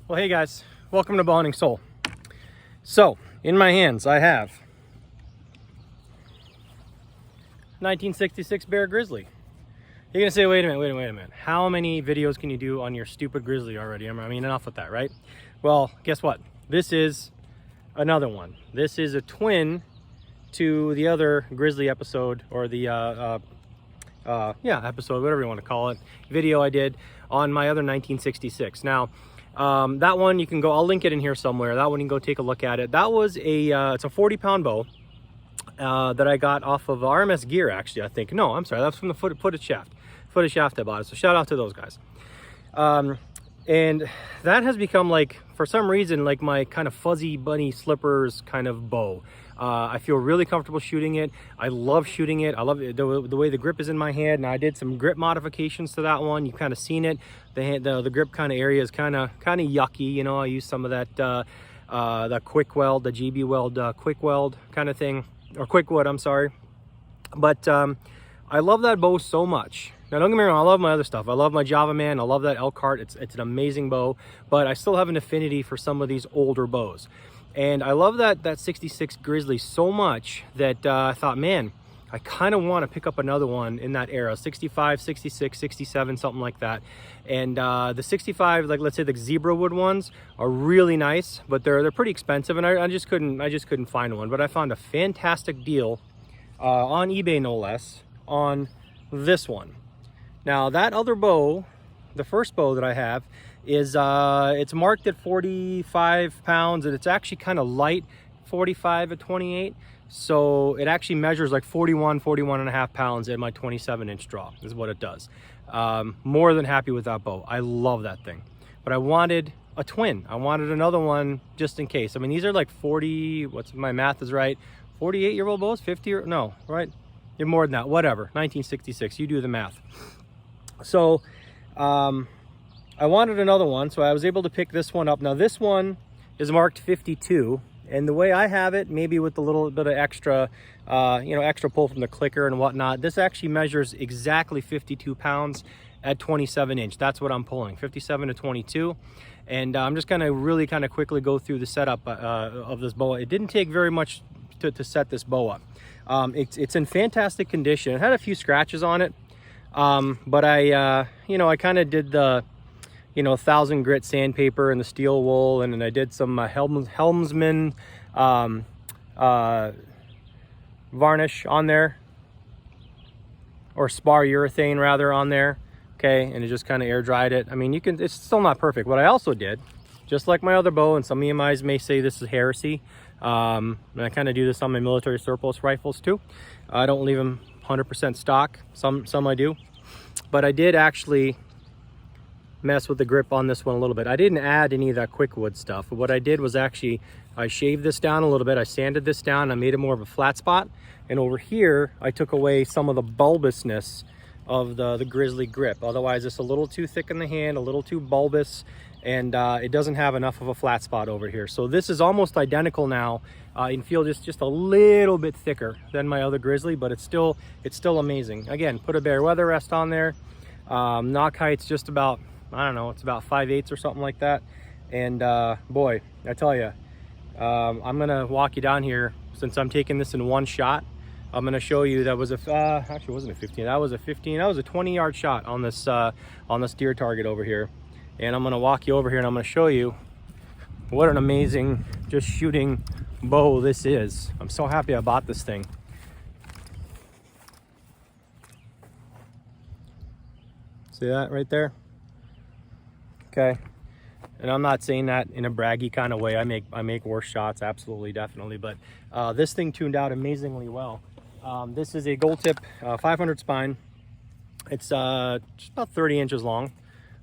Well, hey guys, welcome to Bowhunting Soul. So, in my hands, I have 1966 Bear Grizzly. You're gonna say, wait a minute. How many videos can you do on your stupid Grizzly already? I mean, enough with that, right? Well, guess what? This is another one. This is a twin to the other Grizzly episode, or the episode, whatever you want to call it, video I did on my other 1966. Now, that one you can go, I'll link it in here somewhere. That one you can go take a look at it. That was it's a 40-pound bow that I got off of RMS Gear, actually, I think. No, I'm sorry, that's from the Footed Shaft I bought it. So shout out to those guys. And that has become, like, for some reason, like my kind of fuzzy bunny slippers kind of bow. I feel really comfortable shooting it. I love shooting it. I love it, the way the grip is in my hand. And I did some grip modifications to that one. You've kind of seen it. The grip kind of area is kind of yucky. You know, I use some of that the quick weld, the GB weld, quick weld kind of thing, or quick wood, I'm sorry. But I love that bow so much. Now, don't get me wrong, I love my other stuff. I love my Java Man. I love that Elkhart. It's an amazing bow, but I still have an affinity for some of these older bows. And I love that 66 Grizzly so much that I thought, man, I kind of want to pick up another one in that era, 65, 66, 67, something like that. And the 65, like, let's say the zebra wood ones are really nice, but they're pretty expensive, and I just couldn't find one. But I found a fantastic deal on eBay, no less, on this one. Now, that other bow, the first bow that I have, is it's marked at 45 pounds, and it's actually kind of light, 45 at 28. So it actually measures like 41 and a half pounds at my 27-inch draw is what it does. More than happy with that bow. I love that thing. But I wanted a twin. I wanted another one just in case. I mean, these are like 40, what's my math is right, 48-year-old bows, 50 or no, right? You're more than that, whatever, 1966, you do the math. So I wanted another one, so I was able to pick this one up. Now, this one is marked 52, and the way I have it, maybe with a little bit of extra, extra pull from the clicker and whatnot, this actually measures exactly 52 pounds at 27-inch. That's what I'm pulling, 57 to 22. And I'm just gonna really kind of quickly go through the setup of this bow. It didn't take very much to set this bow up. It's in fantastic condition. It had a few scratches on it, but I kind of did the 1,000 grit sandpaper and the steel wool, and then I did some Helmsman varnish on there, or spar urethane rather, on there. Okay, and it just kind of air dried it. I mean, it's still not perfect. What I also did, just like my other bow, and some of you guys may say this is heresy, and I kind of do this on my military surplus rifles too. I don't leave them 100% stock. Some I do, but I did actually mess with the grip on this one a little bit. I didn't add any of that quick wood stuff. What I did was actually I shaved this down a little bit. I sanded this down. I made it more of a flat spot, and over here I took away some of the bulbousness of the Grizzly grip. Otherwise, it's a little too thick in the hand, a little too bulbous, and it doesn't have enough of a flat spot over here. So this is almost identical now. You can feel just a little bit thicker than my other Grizzly, but it's still amazing. Again, put a bare weather rest on there. Knock height's just about, I don't know, it's about 5/8 or something like that. And boy, I tell you, I'm gonna walk you down here, since I'm taking this in one shot. I'm gonna show you, that was actually it wasn't a 15, that was a 20-yard shot on this deer target over here. And I'm gonna walk you over here and I'm gonna show you what an amazing just shooting bow this is. I'm so happy I bought this thing. See that right there? Okay, and I'm not saying that in a braggy kind of way. I make worse shots, absolutely, definitely, but this thing tuned out amazingly well. This is a gold tip 500 spine. It's just about 30 inches long,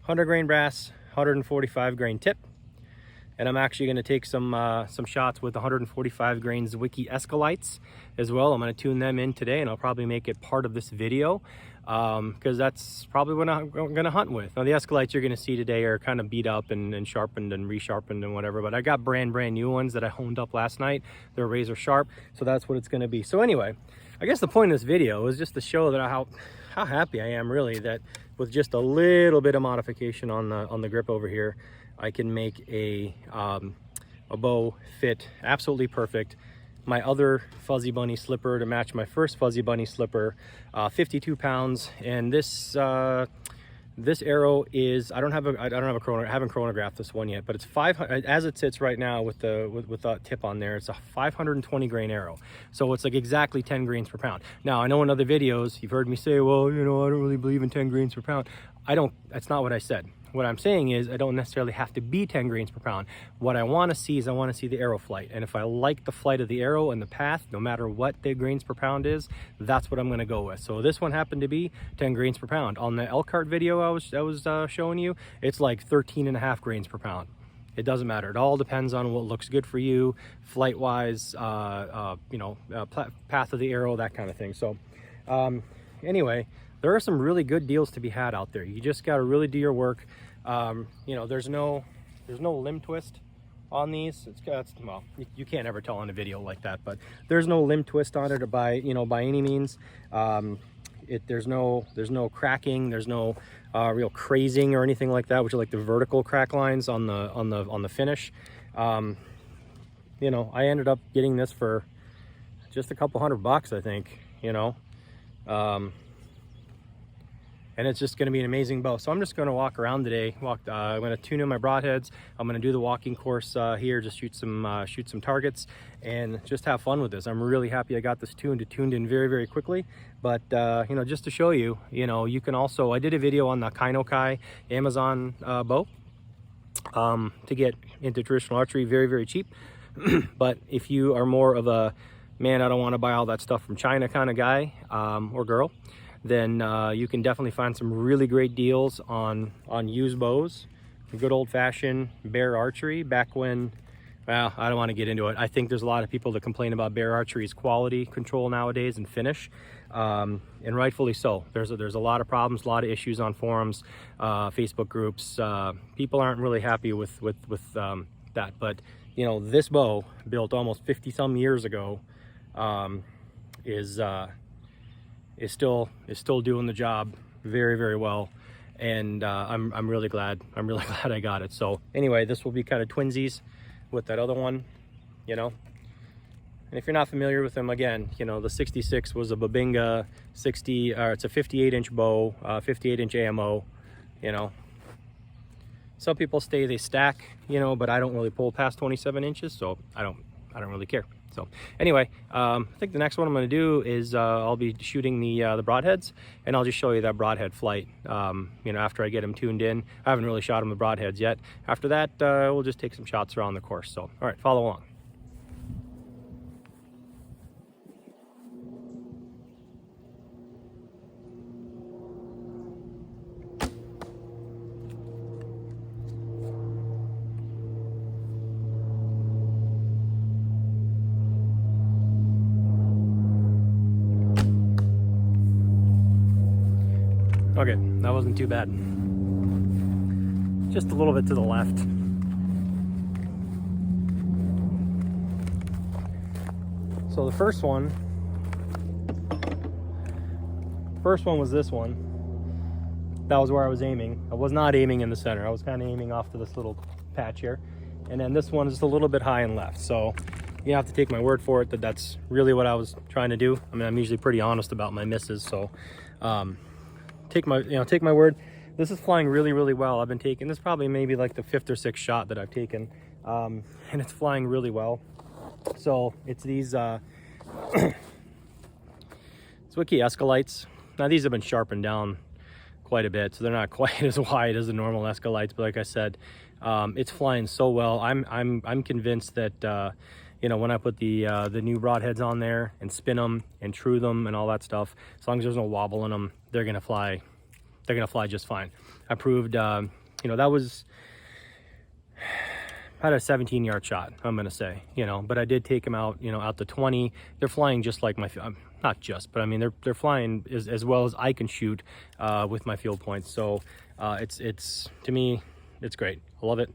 100 grain brass, 145 grain tip, and I'm actually going to take some shots with 145 grain Zwickey Escalites as well. I'm going to tune them in today, and I'll probably make it part of this video, because that's probably what I'm going to hunt with. Now, the Escalites you're going to see today are kind of beat up and sharpened and resharpened and whatever, but I got brand new ones that I honed up last night. They're razor sharp, so that's what it's going to be. So anyway, I guess the point of this video is just to show that how happy I am, really, that with just a little bit of modification on the grip over here, I can make a bow fit absolutely perfect. My other fuzzy bunny slipper to match my first fuzzy bunny slipper, 52 pounds, and this arrow is, I haven't chronographed this one yet, but it's 500 as it sits right now with the tip on there. It's a 520 grain arrow, so it's like exactly 10 grains per pound. Now I know in other videos you've heard me say, well, you know, I don't really believe in 10 grains per pound. That's not what I said. What I'm saying is I don't necessarily have to be 10 grains per pound. What I want to see is I want to see the arrow flight. And if I like the flight of the arrow and the path, no matter what the grains per pound is, that's what I'm going to go with. So this one happened to be 10 grains per pound. On the Elkhart video I was showing you, it's like 13.5 grains per pound. It doesn't matter. It all depends on what looks good for you, flight wise, path of the arrow, that kind of thing. So anyway, there are some really good deals to be had out there. You just got to really do your work. You know, there's no limb twist on these. Well, you can't ever tell on a video like that, but there's no limb twist on it by any means. There's no cracking, there's no real crazing or anything like that, which are like the vertical crack lines on the finish. You know, I ended up getting this for just a couple $100, I think, you know. And it's just going to be an amazing bow. So I'm just going to walk around today. I'm going to tune in my broadheads. I'm going to do the walking course here, just shoot some targets and just have fun with this. I'm really happy I got this tuned. It tuned in very, very quickly. But you know, just to show you, you know, you can also, I did a video on the Kainokai Amazon bow to get into traditional archery very, very cheap. But if you are more of a, man, I don't want to buy all that stuff from China kind of guy or girl, then you can definitely find some really great deals on used bows. Good old-fashioned bear archery back when, well, I don't want to get into it. I think there's a lot of people that complain about bear archery's quality control nowadays and finish, and rightfully so. There's a lot of problems, a lot of issues on forums, Facebook groups. People aren't really happy with that. But you know, this bow, built almost 50 some years ago, is still doing the job very, very well, and I'm really glad I got it. So anyway, this will be kind of twinsies with that other one, you know. And if you're not familiar with them, again, you know, the 66 was a Babinga 60, it's a 58-inch bow, 58-inch AMO, you know. Some people say they stack, you know, but I don't really pull past 27 inches, so I don't really care. So anyway, I think the next one I'm going to do is I'll be shooting the broadheads, and I'll just show you that broadhead flight, you know, after I get them tuned in. I haven't really shot them with broadheads yet. After that, we'll just take some shots around the course. So, all right, follow along. Okay, that wasn't too bad. Just a little bit to the left. So the first one was this one. That was where I was aiming. I was not aiming in the center. I was kind of aiming off to this little patch here. And then this one is just a little bit high and left. So you have to take my word for it that that's really what I was trying to do. I mean, I'm usually pretty honest about my misses, so take my word. This is flying really, really well. I've been taking this, probably maybe like the 5th or 6th shot that I've taken, and it's flying really well. So it's these Zwickey Escalites. Now these have been sharpened down quite a bit, so they're not quite as wide as the normal Escalites, but like I said, it's flying so well. I'm convinced that you know, when I put the new broadheads on there and spin them and true them and all that stuff, as long as there's no wobble in them, they're gonna fly just fine. I proved, you know, that was, I had a 17-yard shot, I'm gonna say, you know, but I did take them out, you know, out to 20. They're flying just like my, not just, but I mean, they're flying as well as I can shoot with my field points. So it's to me, it's great. I love it.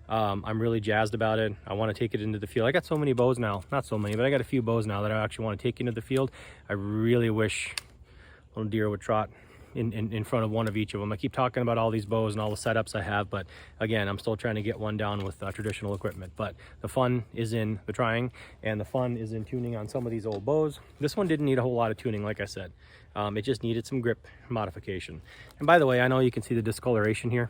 I'm really jazzed about it. I want to take it into the field. I got so many bows now, not so many, but I got a few bows now that I actually want to take into the field. I really wish little deer would trot in front of one of each of them. I keep talking about all these bows and all the setups I have, but again, I'm still trying to get one down with traditional equipment. But the fun is in the trying, and the fun is in tuning on some of these old bows. This one didn't need a whole lot of tuning, like I said. It just needed some grip modification. And by the way, I know you can see the discoloration here.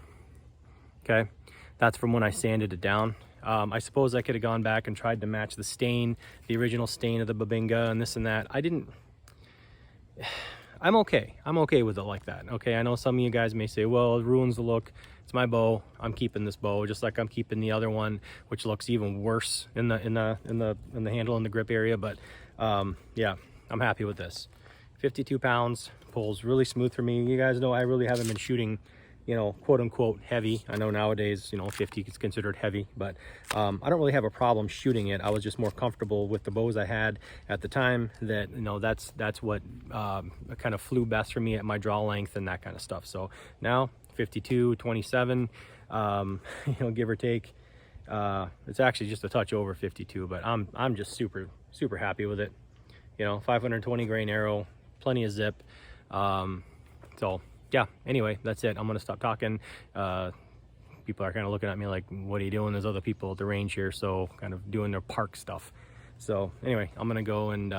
Okay, that's from when I sanded it down. I suppose I could have gone back and tried to match the stain, the original stain of the Babinga and this and that. I didn't. I'm okay. I'm okay with it like that. Okay, I know some of you guys may say, well, it ruins the look. It's my bow. I'm keeping this bow, just like I'm keeping the other one, which looks even worse in the handle and the grip area. But yeah, I'm happy with this. 52 pounds, pulls really smooth for me. You guys know I really haven't been shooting, you know, quote unquote heavy. I know nowadays, you know, 50 is considered heavy, but I don't really have a problem shooting it. I was just more comfortable with the bows I had at the time. That, you know, that's what kind of flew best for me at my draw length and that kind of stuff. So now 52, 27, you know, give or take. It's actually just a touch over 52, but I'm just super happy with it. You know, 520 grain arrow, plenty of zip. So yeah, anyway, that's it. I'm gonna stop talking. People are kind of looking at me like, what are you doing? There's other people at the range here, so kind of doing their park stuff. So anyway, I'm gonna go and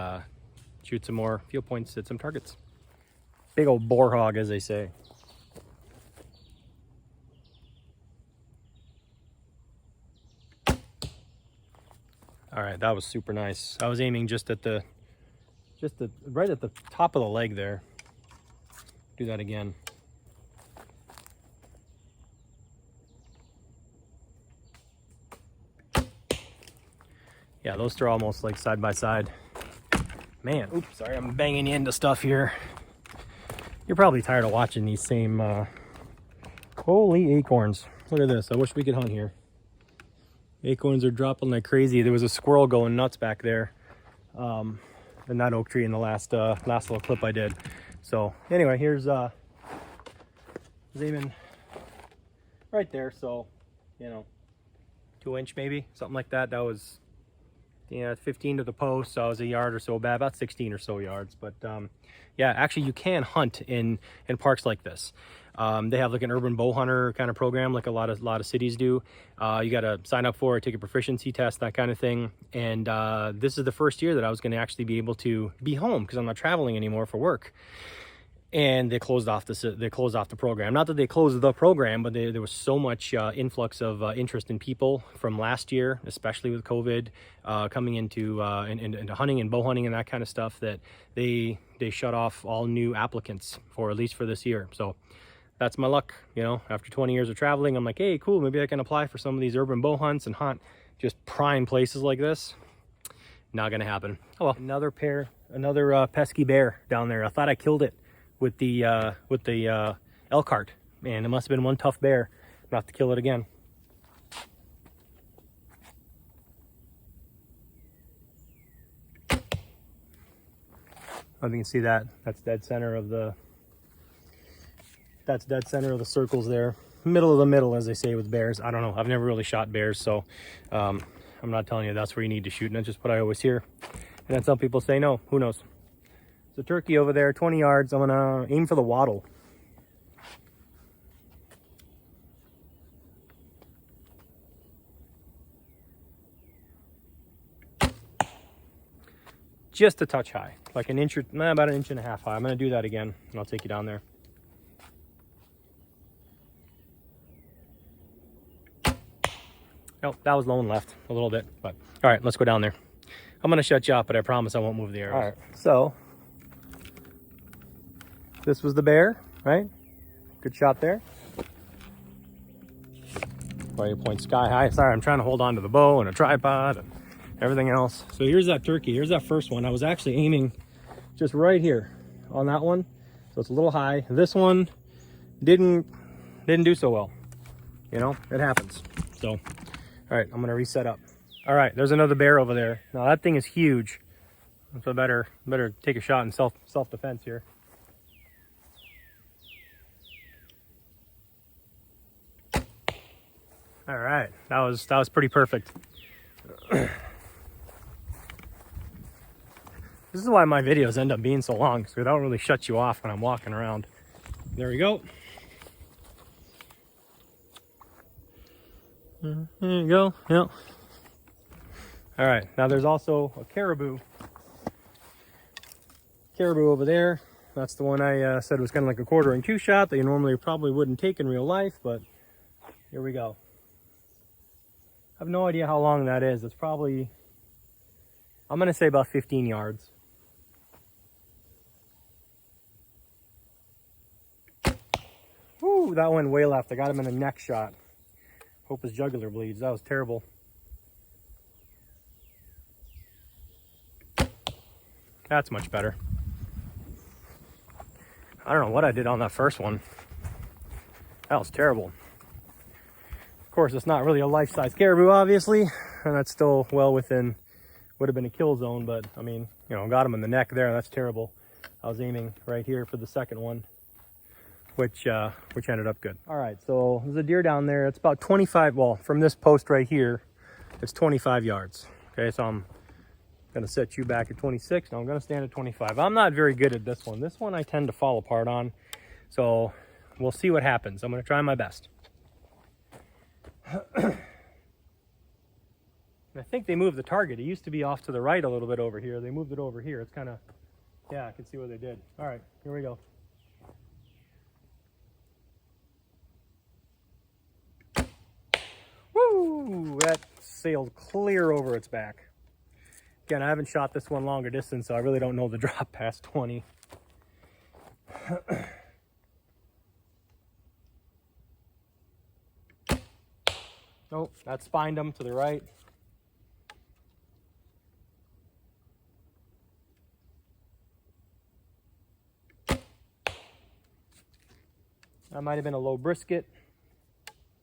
shoot some more field points at some targets. Big old boar hog, as they say. All right, that was super nice. I was aiming just right at the top of the leg there. Do that again. Yeah, those two are almost like side by side. Man, oops, sorry, I'm banging you into stuff here. You're probably tired of watching these same, holy acorns. Look at this, I wish we could hunt here. Acorns are dropping like crazy. There was a squirrel going nuts back there. In that oak tree in the last little clip I did. So anyway, here's aiming right there, so you know, 2-inch maybe, something like that. That was, yeah, 15 to the post, so I was a yard or so bad, about 16 or so yards. But yeah, actually you can hunt in parks like this. They have like an urban bow hunter kind of program, like a lot of cities do. You got to sign up for it, take a proficiency test, that kind of thing. And this is the first year that I was going to actually be able to be home because I'm not traveling anymore for work. And they closed off the program. Not that they closed the program, but there was so much influx of interest in people from last year, especially with COVID coming into hunting and bow hunting and that kind of stuff, that they shut off all new applicants for at least for this year. So that's my luck, you know. After 20 years of traveling, I'm like, hey, cool, maybe I can apply for some of these urban bow hunts and hunt just prime places like this. Not gonna happen. Oh well, another pesky bear down there. I thought I killed it with the elk cart. Man, it must have been one tough bear not to kill it again. I don't know if you can see that. That's dead center of the circles there. Middle of the middle, as they say with bears. I don't know. I've never really shot bears, so I'm not telling you that's where you need to shoot. And that's just what I always hear. And then some people say no. Who knows? There's a turkey over there, 20 yards. I'm gonna aim for the wattle. Just a touch high, like an inch or about an inch and a half high. I'm gonna do that again, and I'll take you down there. Oh, that was low and left a little bit, but all right, let's go down there. I'm gonna shut you up, but I promise I won't move the arrows. All right, so this was the bear, right? Good shot there. Fire point sky high. Sorry, I'm trying to hold on to the bow and a tripod and everything else. So here's that turkey. Here's that first one. I was actually aiming just right here on that one, so it's a little high. This one didn't do so well. You know, it happens. So, all right, I'm gonna reset up. All right, there's another bear over there. Now that thing is huge, so I better take a shot in self-defense here. All right, that was pretty perfect. This is why my videos end up being so long, because I don't really shut you off when I'm walking around. There we go. There you go. Yep. All right. Now there's also a caribou. Caribou over there. That's the one I said was kind of like a 1/4 and 2 shot that you normally probably wouldn't take in real life, but here we go. I have no idea how long that is. It's probably, I'm going to say about 15 yards. Woo, that went way left. I got him in a neck shot. Hope his jugular bleeds. That was terrible. That's much better. I don't know what I did on that first one. That was terrible. Of course, it's not really a life-size caribou, obviously, and that's still well within, would have been a kill zone, but I mean, you know, got him in the neck there. That's terrible. I was aiming right here for the second one, which ended up good. All right, so there's a deer down there. It's about 25, well, from this post right here, it's 25 yards. Okay, so I'm gonna set you back at 26. Now I'm gonna stand at 25. I'm not very good at this one. This one I tend to fall apart on. So we'll see what happens. I'm gonna try my best. I think they moved the target. It used to be off to the right a little bit over here. They moved it over here. It's kind of, yeah, I can see what they did. All right, here we go. Woo! That sailed clear over its back. Again, I haven't shot this one longer distance, so I really don't know the drop past 20. Nope, that spined him to the right. That might have been a low brisket.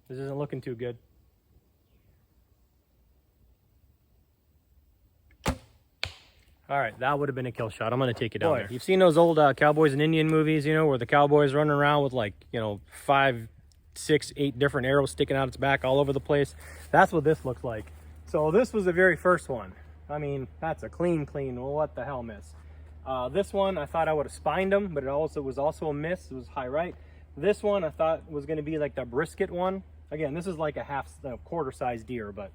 This isn't looking too good. All right, that would have been a kill shot. I'm going to take it down there. You've seen those old cowboys and Indian movies, you know, where the cowboy's running around with like, you know, 5, 6, 8 different arrows sticking out its back all over the place. That's what this looks like. So this was the very first one. I mean, that's a clean, well, what the hell miss. This one, I thought I would have spined him, but it was also a miss. It was high right. This one I thought was going to be like the brisket one. Again, this is like a 1/4 size deer, but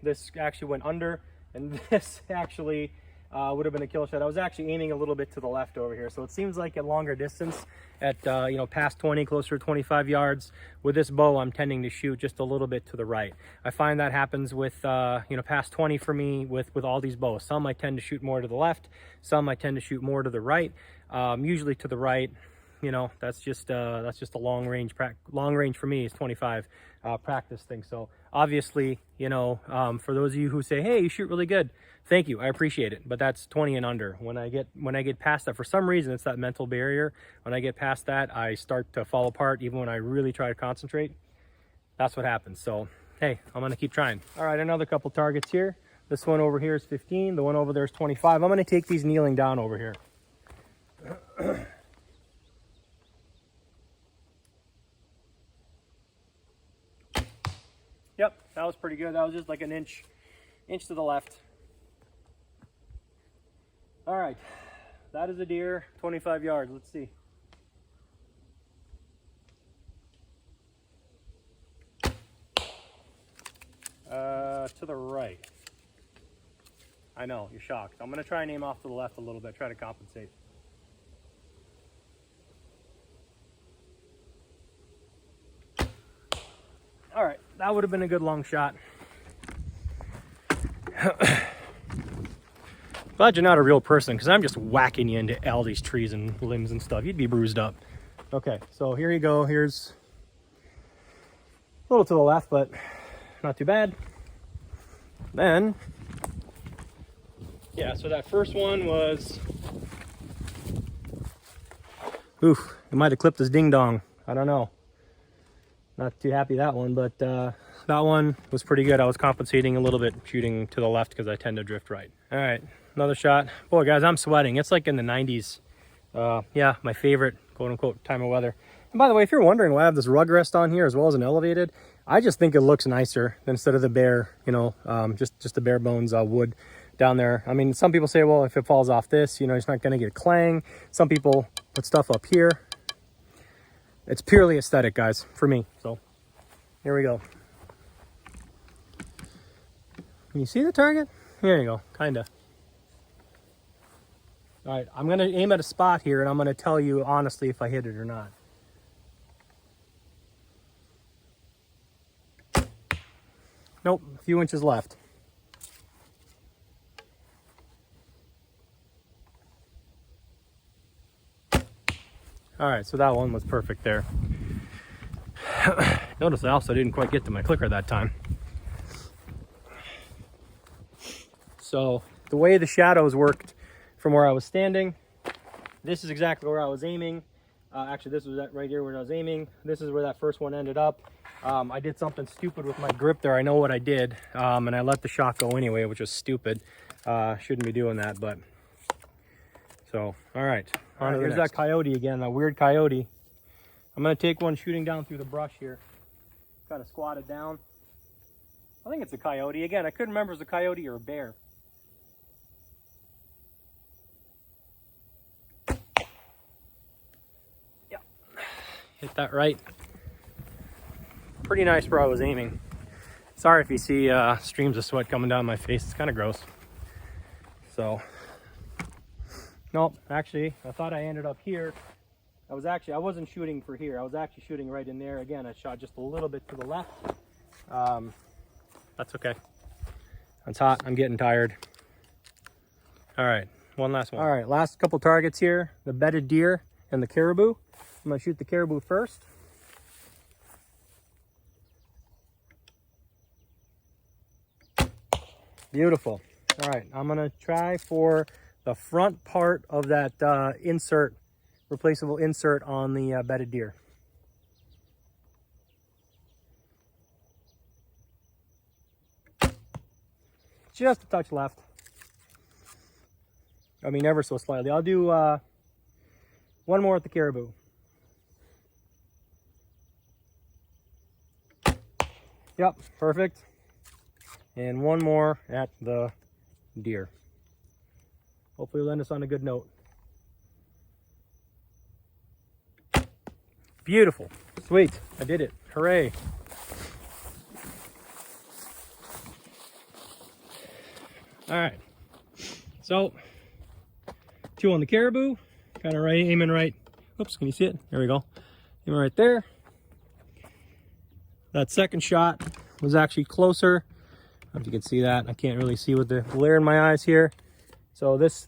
this actually went under. And this actually would have been a kill shot. I was actually aiming a little bit to the left over here. So it seems like at longer distance, at you know, past 20, closer to 25 yards, with this bow, I'm tending to shoot just a little bit to the right. I find that happens with, you know, past 20 for me with all these bows. Some I tend to shoot more to the left. Some I tend to shoot more to the right. Usually to the right. You know, that's just a long range for me is 25 practice thing. So obviously, you know, for those of you who say, hey, you shoot really good, thank you, I appreciate it, but that's 20 and under. When I get past that, for some reason it's that mental barrier. When I get past that, I start to fall apart. Even when I really try to concentrate, that's what happens. So hey, I'm gonna keep trying. All right, another couple targets here. This one over here is 15, the one over there is 25. I'm gonna take these kneeling down over here. Yep, that was pretty good. That was just like an inch to the left. All right, that is a deer, 25 yards. Let's see. To the right. I know, you're shocked. I'm gonna try and aim off to the left a little bit, try to compensate. All right, that would have been a good long shot. Glad you're not a real person, because I'm just whacking you into all these trees and limbs and stuff. You'd be bruised up. Okay, so here you go. Here's a little to the left, but not too bad. Then, yeah, so that first one was, oof, it might have clipped his ding dong. I don't know. Not too happy that one, but that one was pretty good. I was compensating a little bit shooting to the left because I tend to drift right. All right, another shot. Boy, guys, I'm sweating. It's like in the 90s. Yeah, my favorite quote-unquote time of weather. And by the way, if you're wondering why I have this rug rest on here as well as an elevated, I just think it looks nicer than instead of the bare, you know, just the bare bones wood down there. I mean, some people say, well, if it falls off this, you know, it's not going to get clang. Some people put stuff up here. It's purely aesthetic, guys, for me. So here we go. Can you see the target? Here you go, kind of. All right, I'm gonna aim at a spot here and I'm gonna tell you honestly if I hit it or not. Nope, a few inches left. All right, so that one was perfect there. Notice I also didn't quite get to my clicker that time. So the way the shadows worked from where I was standing, this is exactly where I was aiming. Actually, this was right here where I was aiming. This is where that first one ended up. I did something stupid with my grip there. I know what I did, and I let the shot go anyway, which was stupid. Shouldn't be doing that, but so all right. Here's that coyote again, that weird coyote. I'm gonna take one shooting down through the brush here. Kind of squatted down. I think it's a coyote. Again, I couldn't remember if it was a coyote or a bear. Yep, hit that right. Pretty nice where I was aiming. Sorry if you see streams of sweat coming down my face. It's kind of gross. So, nope, actually, I thought I ended up here. I wasn't shooting for here. I was actually shooting right in there. Again, I shot just a little bit to the left. That's okay. It's hot. I'm getting tired. All right, one last one. All right, last couple targets here. The bedded deer and the caribou. I'm gonna shoot the caribou first. Beautiful. All right, I'm gonna try for the front part of that insert, replaceable insert on the bedded deer. Just a touch left. I mean, ever so slightly. I'll do one more at the caribou. Yep, perfect. And one more at the deer. Hopefully we'll end us on a good note. Beautiful. Sweet. I did it. Hooray. All right. So, 2 on the caribou. Kind of right, aiming right. Oops, can you see it? There we go. Aiming right there. That second shot was actually closer. I don't know if you can see that. I can't really see with the glare in my eyes here. So this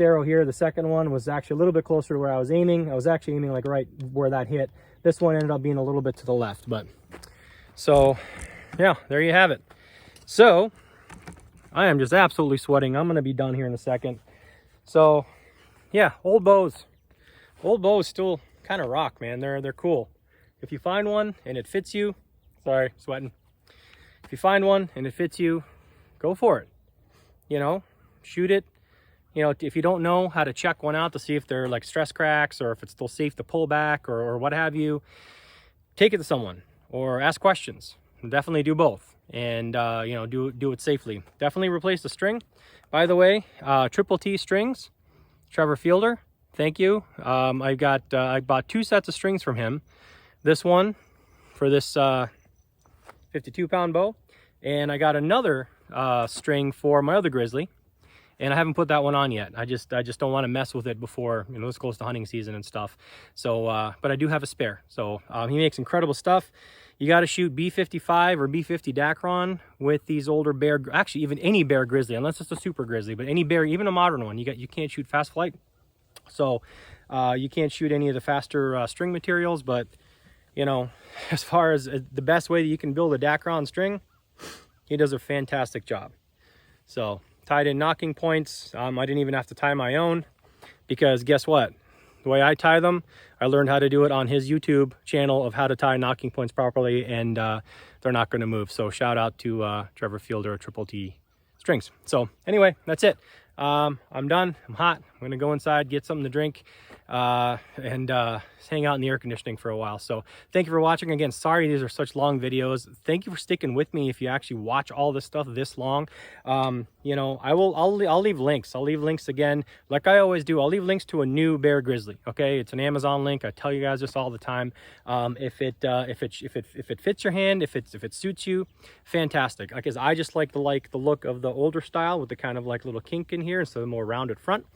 arrow here, the second one, was actually a little bit closer to where I was aiming. I was actually aiming like right where that hit. This one ended up being a little bit to the left, but so yeah, there you have it. So I am just absolutely sweating. I'm gonna be done here in a second. So yeah, old bows still kind of rock, man. They're cool. If you find one and it fits you, sorry, sweating. If you find one and it fits you, go for it. You know, shoot it. You know, if you don't know how to check one out to see if they're like stress cracks or if it's still safe to pull back or what have you, take it to someone or ask questions. Definitely do both, and you know, do it safely. Definitely replace the string. By the way, Triple T strings, Trevor Fielder, thank you. I bought 2 sets of strings from him. This one for this 52-pound bow, and I got another string for my other Grizzly, and I haven't put that one on yet. I just don't want to mess with it before, you know, it's close to hunting season and stuff. So but I do have a spare. So he makes incredible stuff. You got to shoot B55 or B50 Dacron with these older bear, actually even any bear Grizzly, unless it's a super Grizzly, but any bear, even a modern one, you can't shoot fast flight. So you can't shoot any of the faster string materials, but you know, as far as the best way that you can build a Dacron string, he does a fantastic job. So tied in nocking points. I didn't even have to tie my own, because guess what? The way I tie them, I learned how to do it on his YouTube channel of how to tie nocking points properly, and they're not going to move. So shout out to Trevor Fielder at Triple T Strings. So anyway, that's it. I'm done. I'm hot. I'm gonna go inside, get something to drink, and hang out in the air conditioning for a while. So thank you for watching. Again, sorry these are such long videos. Thank you for sticking with me if you actually watch all this stuff this long. You know, I'll leave links. I'll leave links again, like I always do. I'll leave links to a new bear grizzly. Okay, it's an Amazon link. I tell you guys this all the time. If it fits your hand, if it suits you, fantastic. Because I just like the look of the older style with the kind of like little kink in here instead of more rounded front.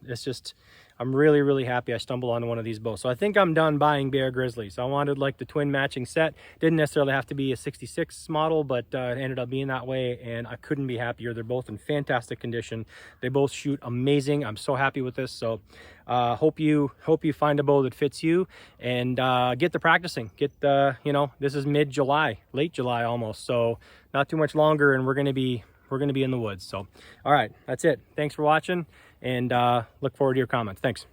It's just, I'm really happy I stumbled onto one of these bows. So I think I'm done buying bear grizzlies. I wanted like the twin matching set. Didn't necessarily have to be a 66 model, but it ended up being that way, and I couldn't be happier. They're both in fantastic condition. They both shoot amazing. I'm so happy with this. So hope you find a bow that fits you, and get the practicing. Get you know, this is mid-July, late July almost, so not too much longer, and we're gonna be in the woods. So all right, that's it. Thanks for watching, and look forward to your comments. Thanks.